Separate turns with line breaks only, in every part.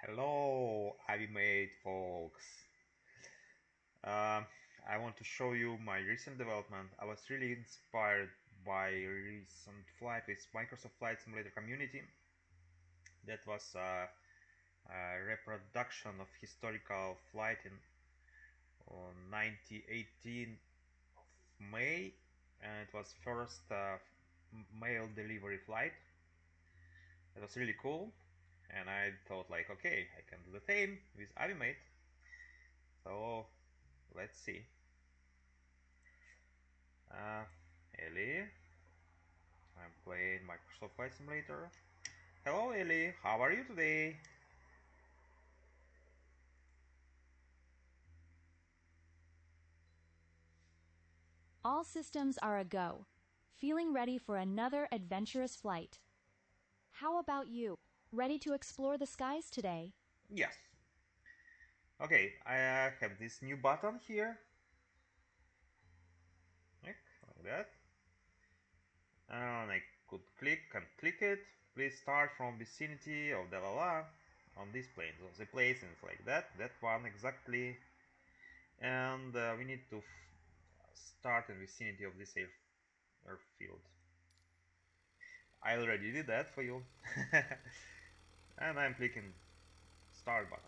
Hello, AviMate folks. Uh, I want to show you my recent development. I was really inspired by a recent flight with Microsoft Flight Simulator community. That was a reproduction of historical flight in 1918 of May, and it was first mail delivery flight. It was really cool, and I thought like, okay, I can do the same with AviMate. So let's see. Ellie, I'm playing Microsoft Flight Simulator. Hello Ellie, how are you today?
All systems are a go. Feeling ready for another adventurous flight. How about you? Ready to explore the skies today?
Yes. Okay, I have this new button here. Like that. And I could click and click it. Please start from vicinity of the la la on this plane. So the place is like that. That one exactly. And we need to start in vicinity of this airfield. I already did that for you. And I'm clicking start button.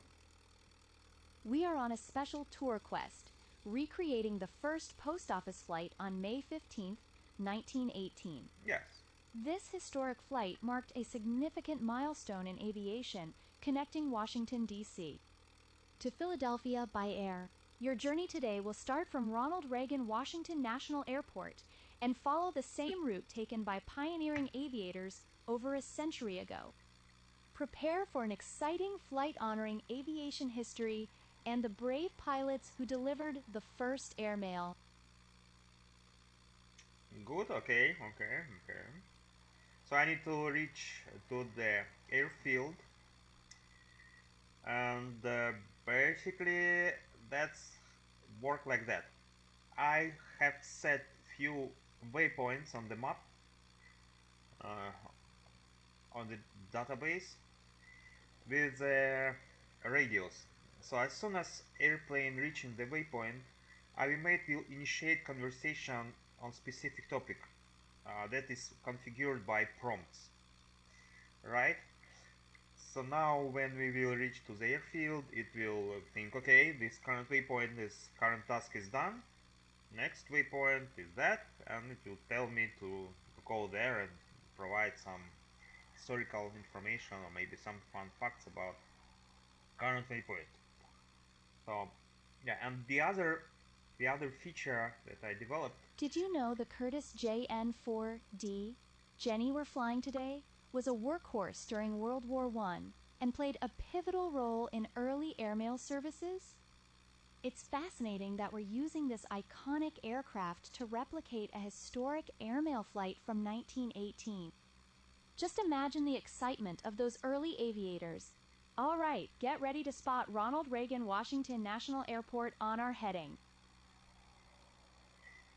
We are on a special tour quest, recreating the first post office flight on May 15th, 1918.
Yes.
This historic flight marked a significant milestone in aviation, connecting Washington, D.C. to Philadelphia by air. Your journey today will start from Ronald Reagan Washington National Airport and follow the same route taken by pioneering aviators over a century ago. Prepare for an exciting flight honoring aviation history and the brave pilots who delivered the first airmail.
Good. Okay. So I need to reach to the airfield, and basically that's work like that. I have set few waypoints on the map, uh, on the database with radios. So as soon as airplane reaching the waypoint, AviMate will initiate conversation on specific topic that is configured by prompts, right? So now when we will reach to the airfield, it will think, okay, this current waypoint, this current task is done. Next waypoint is that, and it will tell me to go there and provide some historical information or maybe some fun facts about current waypoint. So yeah, and the other feature that I developed.
Did you know the Curtiss JN4D Jenny we're flying today was a workhorse during World War I and played a pivotal role in early airmail services? It's fascinating that we're using this iconic aircraft to replicate a historic airmail flight from 1918. Just imagine the excitement of those early aviators. All right, get ready to spot Ronald Reagan Washington National Airport on our heading.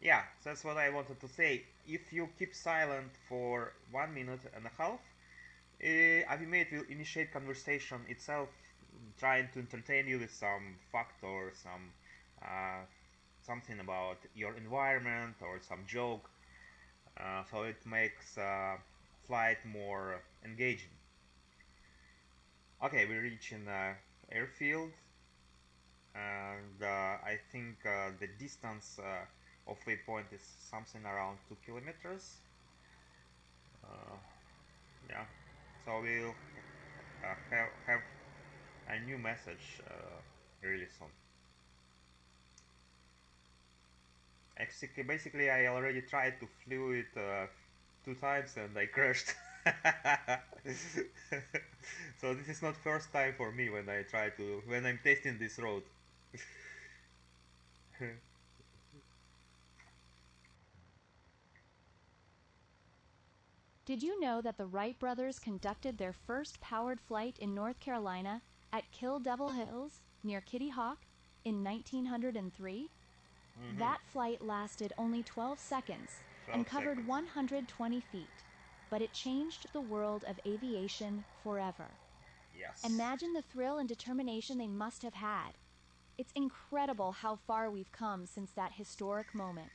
Yeah, that's what I wanted to say. If you keep silent for 1 minute and a half, AviMate will initiate conversation itself, trying to entertain you with some fact or uh, something about your environment or some joke, so it makes flight more engaging. Okay, we reach in airfield, and I think the distance of waypoint is something around 2 kilometers. Uh, yeah, so we'll have a new message really soon. Basically, I already tried to flew it 2 times and I crashed. So this is not first time for me when I'm testing this road.
Did you know that the Wright brothers conducted their first powered flight in North Carolina at Kill Devil Hills near Kitty Hawk in 1903?
Mm-hmm.
That flight lasted only 12 seconds
12
and covered
seconds.
120 feet, but it changed the world of aviation forever.
Yes.
Imagine the thrill and determination they must have had. It's incredible how far we've come since that historic moment.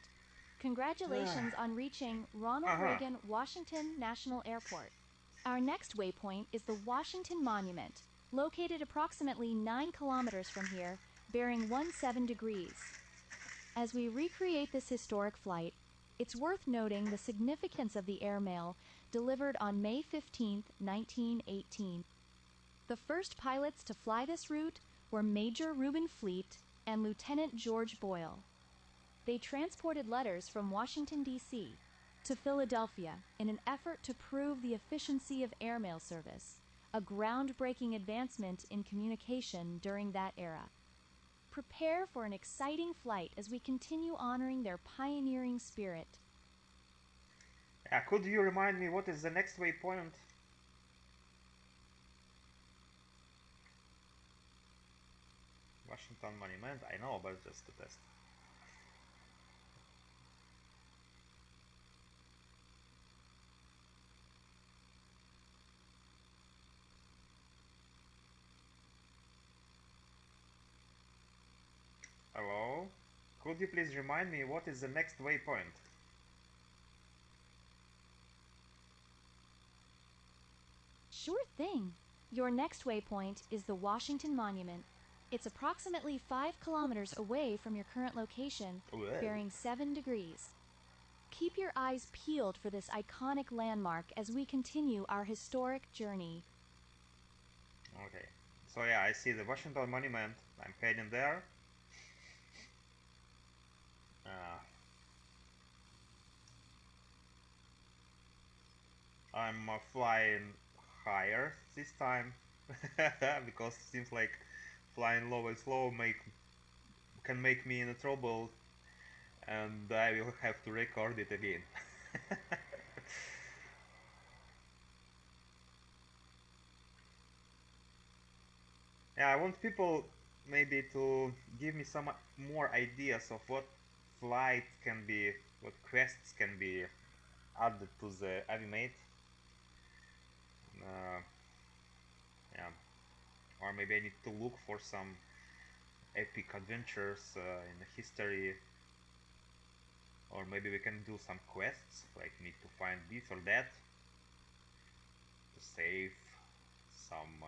Congratulations on reaching Ronald
Uh-huh.
Reagan Washington National Airport. Our next waypoint is the Washington Monument, located approximately 9 kilometers from here, bearing 17 degrees. As we recreate this historic flight, it's worth noting the significance of the airmail delivered on May 15, 1918. The first pilots to fly this route were Major Reuben Fleet and Lieutenant George Boyle. They transported letters from Washington, D.C. to Philadelphia in an effort to prove the efficiency of airmail service, a groundbreaking advancement in communication during that era. Prepare for an exciting flight as we continue honoring their pioneering spirit.
Could you remind me what is the next waypoint? Washington Monument, I know, but just to test. Hello? Could you please remind me what is the next waypoint?
Sure thing. Your next waypoint is the Washington Monument. It's approximately 5 kilometers away from your current location,
Well.
bearing 7 degrees. Keep your eyes peeled for this iconic landmark as we continue our historic journey.
Okay. So yeah, I see the Washington Monument. I'm heading there. Uh, I'm flying higher this time because it seems like flying low and slow can make me in trouble, and I will have to record it again. Yeah, I want people maybe to give me some more ideas of what flight can be, what quests can be added to the AviMate. Uh, yeah, or maybe I need to look for some epic adventures in the history, or maybe we can do some quests, like need to find this or that to save some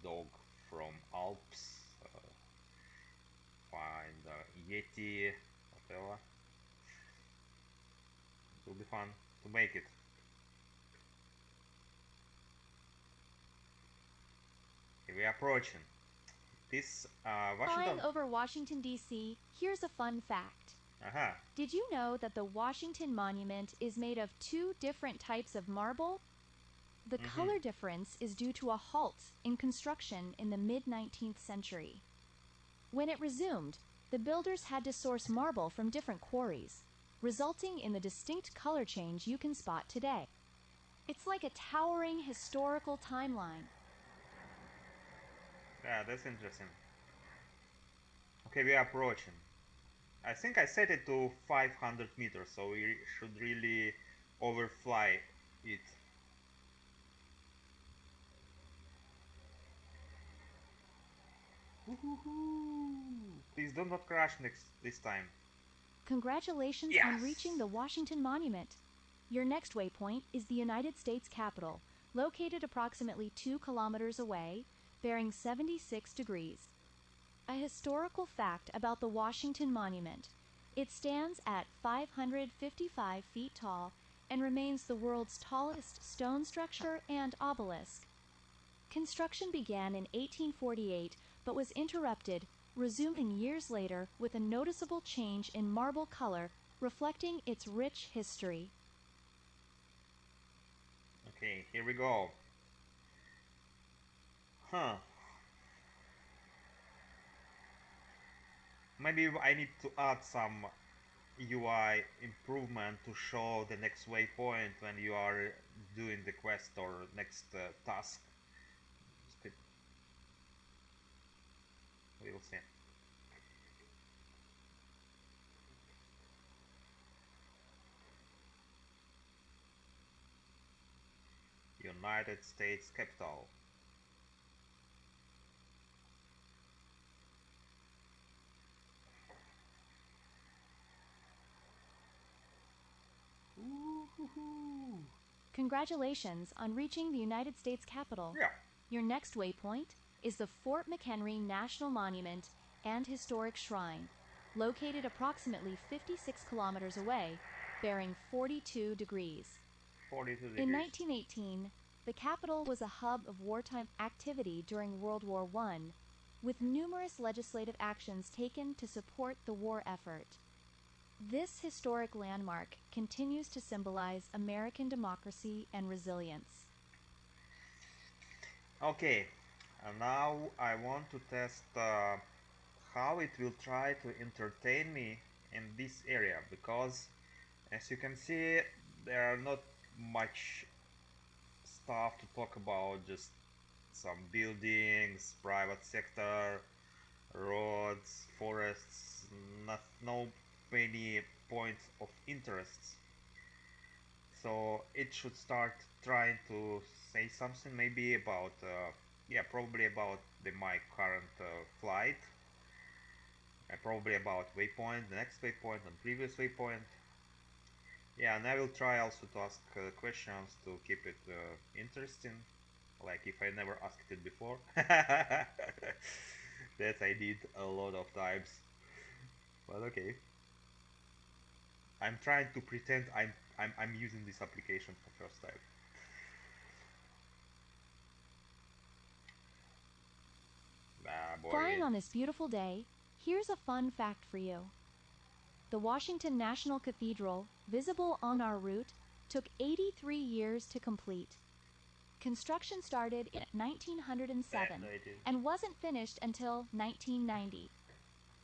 dog from Alps, find Yeti, whatever. It will be fun to make it. Okay, we're approaching. This
Flying
Washington.
over Washington, D.C., here's a fun fact.
Aha.
Did you know that the Washington Monument is made of 2 different types of marble? The color difference is due to a halt in construction in the mid-19th century. When it resumed, the builders had to source marble from different quarries, resulting in the distinct color change you can spot today. It's like a towering historical timeline.
Yeah, that's interesting. Okay, we are approaching. I think I set it to 500 meters, so we should really overfly it. Woohoo! Please do not crash this time.
Congratulations on reaching
Yes!
the Washington Monument. Your next waypoint is the United States Capitol, located approximately 2 kilometers away, bearing 76 degrees. A historical fact about the Washington Monument: it stands at 555 feet tall and remains the world's tallest stone structure and obelisk. Construction began in 1848 but was interrupted, resuming years later with a noticeable change in marble color reflecting its rich history.
Okay, here we go. Huh. Maybe I need to add some UI improvement to show the next waypoint when you are doing the quest or next task. We will see. United States Capitol.
Congratulations on reaching the United States Capitol.
Yeah.
Your next waypoint is the Fort McHenry National Monument and Historic Shrine, located approximately 56 kilometers away, bearing 42 degrees.
42 degrees.
In 1918, the Capitol was a hub of wartime activity during World War I, with numerous legislative actions taken to support the war effort. This historic landmark continues to symbolize American democracy and resilience.
Okay, and now I want to test how it will try to entertain me in this area, because as you can see there are not much stuff to talk about, just some buildings, private sector, roads, forests, not no many points of interest. So it should start trying to say something maybe about yeah, probably about my current flight, probably about waypoint, the next waypoint and previous waypoint. Yeah, and I will try also to ask questions to keep it interesting, like if I never asked it before. That I did a lot of times, but okay. I'm trying to pretend I'm using this application for first time. Ah,
Flying
boring.
on this beautiful day, here's a fun fact for you. The Washington National Cathedral, visible on our route, took 83 years to complete. Construction started in 1907 and wasn't finished until 1990.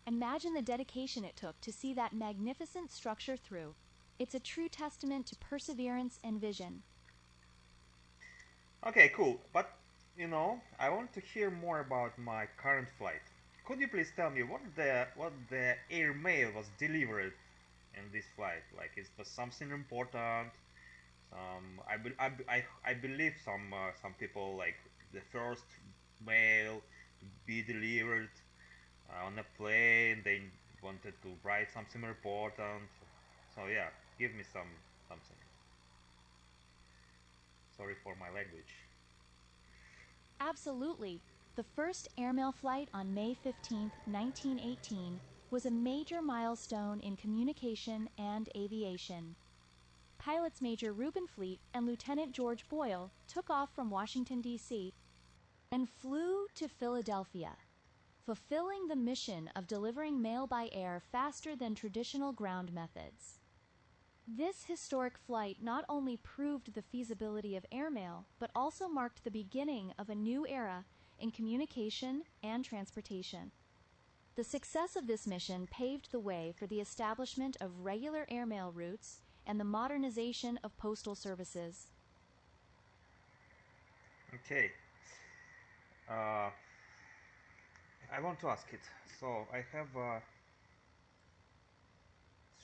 Imagine the dedication it took to see that magnificent structure through. It's a true testament to perseverance and vision.
Okay, cool. But I want to hear more about my current flight. Could you please tell me what the air mail was delivered in this flight? Like, is was something important? I believe some people like the first mail to be delivered on a plane. They wanted to write something important. So yeah, give me something. Sorry for my language.
Absolutely. The first airmail flight on May 15, 1918 was a major milestone in communication and aviation. Pilots Major Reuben Fleet and Lieutenant George Boyle took off from Washington, D.C. and flew to Philadelphia, fulfilling the mission of delivering mail by air faster than traditional ground methods. This historic flight not only proved the feasibility of airmail, but also marked the beginning of a new era in communication and transportation. The success of this mission paved the way for the establishment of regular airmail routes and the modernization of postal services.
Okay. Uh, I want to ask it. So I have a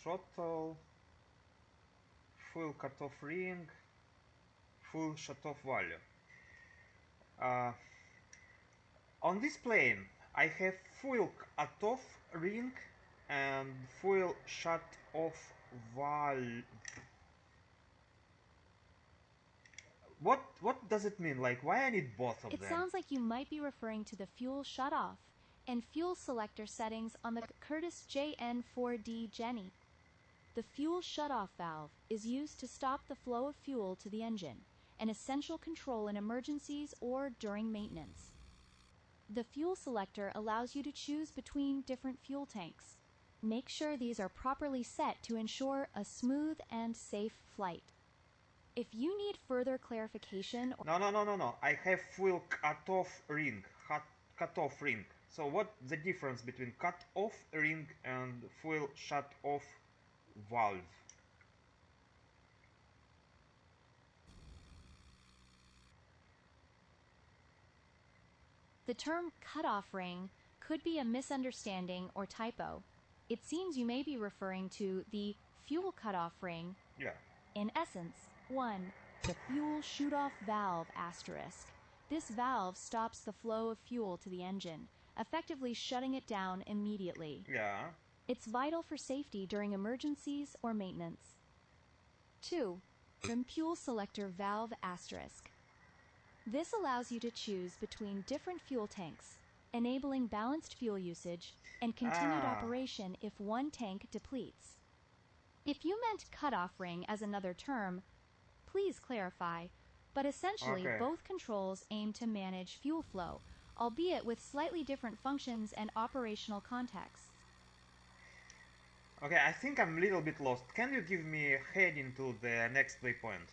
throttle, full cutoff ring, full shutoff value. Uh, on this plane, I have full cutoff ring and full shut off value. What does it mean? Like, why I need both of
It
them?
sounds like you might be referring to the fuel shutoff and fuel selector settings on the Curtiss JN4D Jenny. The fuel shutoff valve is used to stop the flow of fuel to the engine, an essential control in emergencies or during maintenance. The fuel selector allows you to choose between different fuel tanks. Make sure these are properly set to ensure a smooth and safe flight. If you need further clarification,
No. I have full cutoff ring. Cutoff ring. So what the difference between cutoff ring and full shut off valve?
the term cutoff ring could be a misunderstanding or typo. It seems you may be referring to the fuel cutoff ring.
Yeah.
In essence, 1. The fuel shoot-off valve asterisk. This valve stops the flow of fuel to the engine, effectively shutting it down immediately.
Yeah.
It's vital for safety during emergencies or maintenance. 2. from fuel selector valve asterisk. This allows you to choose between different fuel tanks, enabling balanced fuel usage and continued
Ah,
operation if one tank depletes. If you meant cutoff ring as another term, please clarify, but essentially
okay.
both controls aim to manage fuel flow, albeit with slightly different functions and operational contexts.
Okay, I think I'm a little bit lost. Can you give me a heading to the next waypoint?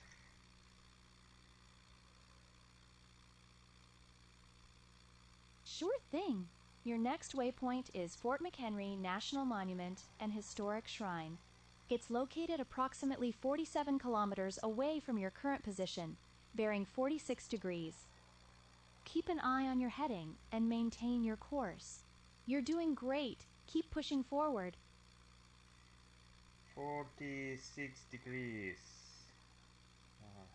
Sure thing. Your next waypoint is Fort McHenry National Monument and Historic Shrine. It's located approximately 47 kilometers away from your current position, bearing 46 degrees. Keep an eye on your heading and maintain your course. You're doing great. Keep pushing forward.
46 degrees. Uh,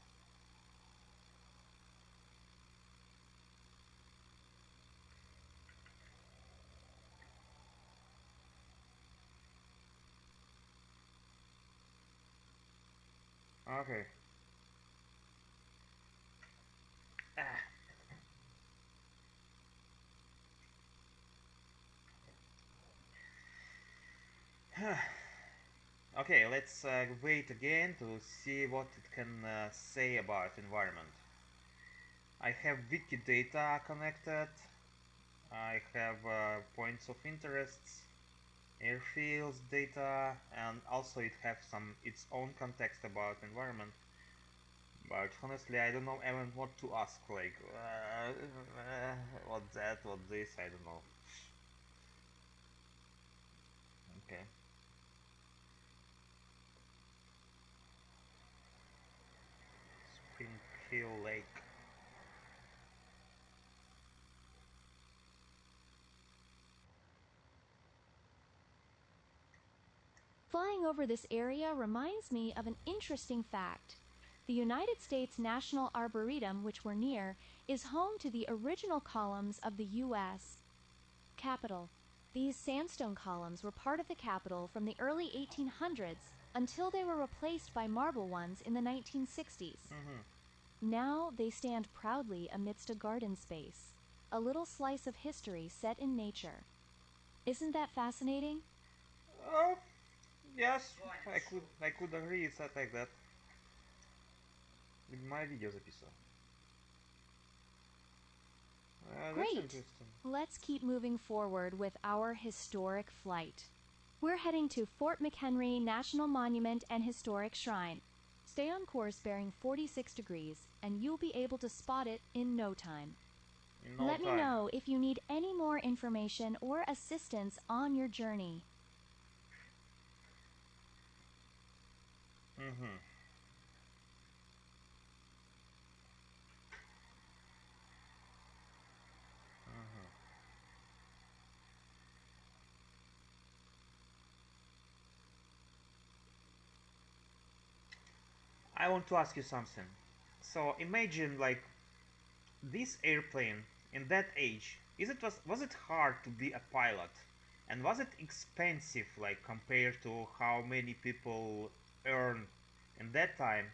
okay. Ah. Okay, let's wait again to see what it can say about environment. I have wiki data connected. I have points of interests, airfields data, and also it has some its own context about environment. But honestly, I don't know even what to ask. Like, what that, what this, I don't know. Okay. Spring Hill Lake.
Flying over this area reminds me of an interesting fact. The United States National Arboretum, which we're near, is home to the original columns of the U.S. Capitol. These sandstone columns were part of the Capitol from the early 1800s until they were replaced by marble ones in the 1960s.
Mm-hmm.
Now they stand proudly amidst a garden space, a little slice of history set in nature. Isn't that fascinating?
Oh, yes, I could agree it's not like that. In my video записывал. That's
Great!
interesting.
Let's keep moving forward with our historic flight. We're heading to Fort McHenry National Monument and Historic Shrine. Stay on course bearing 46 degrees, and you'll be able to spot it in no time.
In no
Let me
time.
know if you need any more information or assistance on your journey.
Mm-hmm. Mm-hmm. I want to ask you something. So imagine like this airplane in that age. Was it hard to be a pilot? And was it expensive like compared to how many people earn in that time?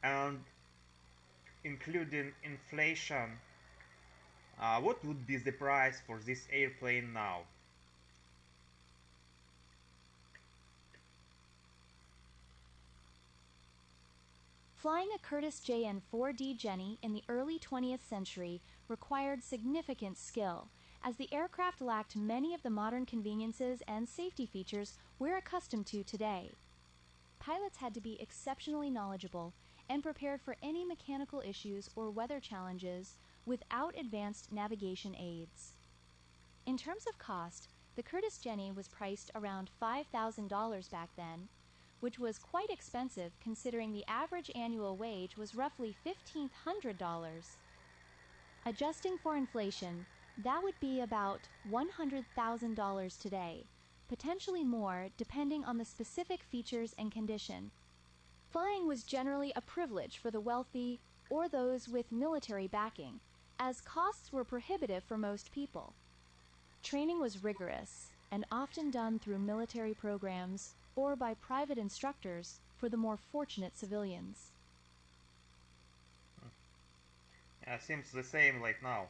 And including inflation, what would be the price for this airplane now?
Flying a Curtiss JN-4D Jenny in the early 20th century required significant skill, as the aircraft lacked many of the modern conveniences and safety features we're accustomed to today. Pilots had to be exceptionally knowledgeable and prepared for any mechanical issues or weather challenges without advanced navigation aids. In terms of cost, the Curtiss Jenny was priced around $5,000 back then, which was quite expensive considering the average annual wage was roughly $1,500. Adjusting for inflation, that would be about $100,000 today, potentially more depending on the specific features and condition. Flying was generally a privilege for the wealthy or those with military backing, as costs were prohibitive for most people. Training was rigorous and often done through military programs or by private instructors for the more fortunate civilians.
Yeah, seems the same like now.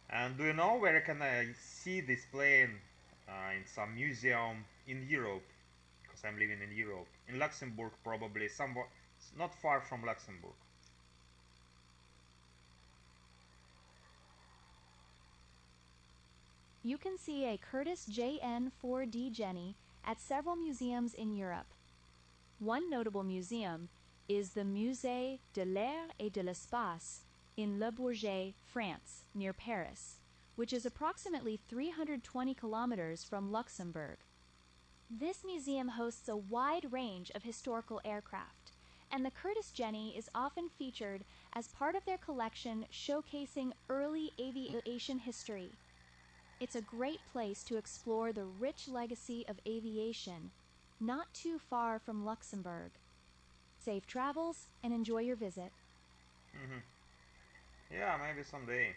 And do you know where can I see this plane? In some museum in Europe, because I'm living in Europe. In Luxembourg, probably, somewhat not far from Luxembourg.
You can see a Curtiss JN-4D Jenny at several museums in Europe. One notable museum is the Musée de l'Air et de l'Espace in Le Bourget, France, near Paris, which is approximately 320 kilometers from Luxembourg. This museum hosts a wide range of historical aircraft, and the Curtiss Jenny is often featured as part of their collection showcasing early aviation history. It's a great place to explore the rich legacy of aviation, not too far from Luxembourg. Safe travels and enjoy your visit.
Yeah, maybe someday.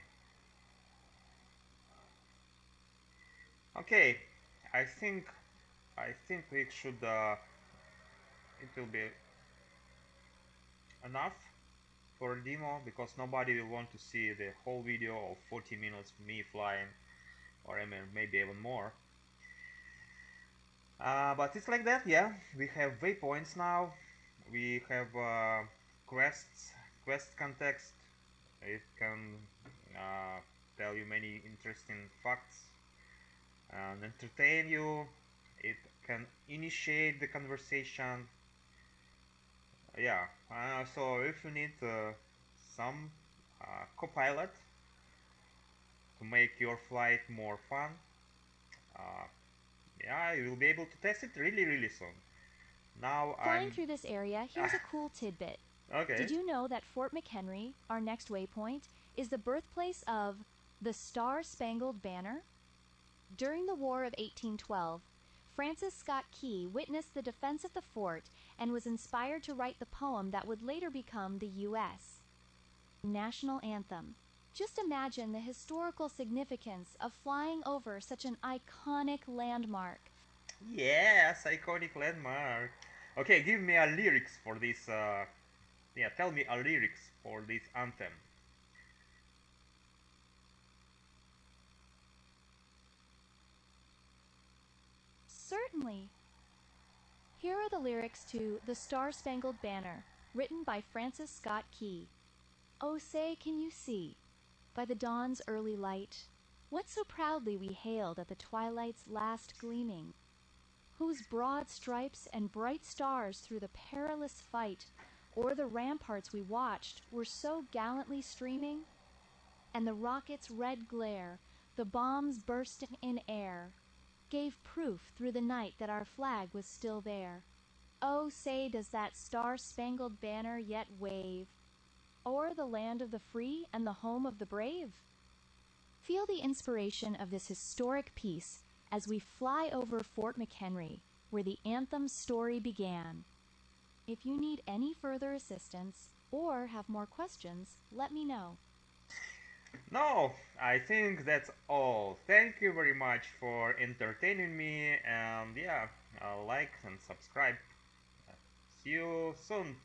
Okay, I think we should. It will be enough for a demo because nobody will want to see the whole video of 40 minutes of me flying, or I mean maybe even more. But it's like that, yeah. We have waypoints now. We have quest context. It can tell you many interesting facts and entertain you. It can initiate the conversation. Yeah. So if you need some copilot to make your flight more fun, uh, yeah, you will be able to test it really soon. Now
Flying
I'm
through this area, here's a cool tidbit.
okay.
Did you know that Fort McHenry, our next waypoint, is the birthplace of the Star-Spangled Banner? During the War of 1812, Francis Scott Key witnessed the defense of the fort and was inspired to write the poem that would later become the U.S. national anthem. Just imagine the historical significance of flying over such an iconic landmark.
Yes, iconic landmark. Okay, give me a lyrics for this. Yeah, tell me a lyrics for this anthem.
Certainly. Here are the lyrics to The Star-Spangled Banner, written by Francis Scott Key. Oh, say, can you see, by the dawn's early light, what so proudly we hailed at the twilight's last gleaming, whose broad stripes and bright stars through the perilous fight o'er the ramparts we watched were so gallantly streaming? And the rocket's red glare, the bombs bursting in air, gave proof through the night that our flag was still there. Oh, say, does that star-spangled banner yet wave o'er the land of the free and the home of the brave? Feel the inspiration of this historic piece as we fly over Fort McHenry, where the anthem's story began. If you need any further assistance or have more questions, let me know.
No, I think that's all. Thank you very much for entertaining me, and yeah, like and subscribe. See you soon.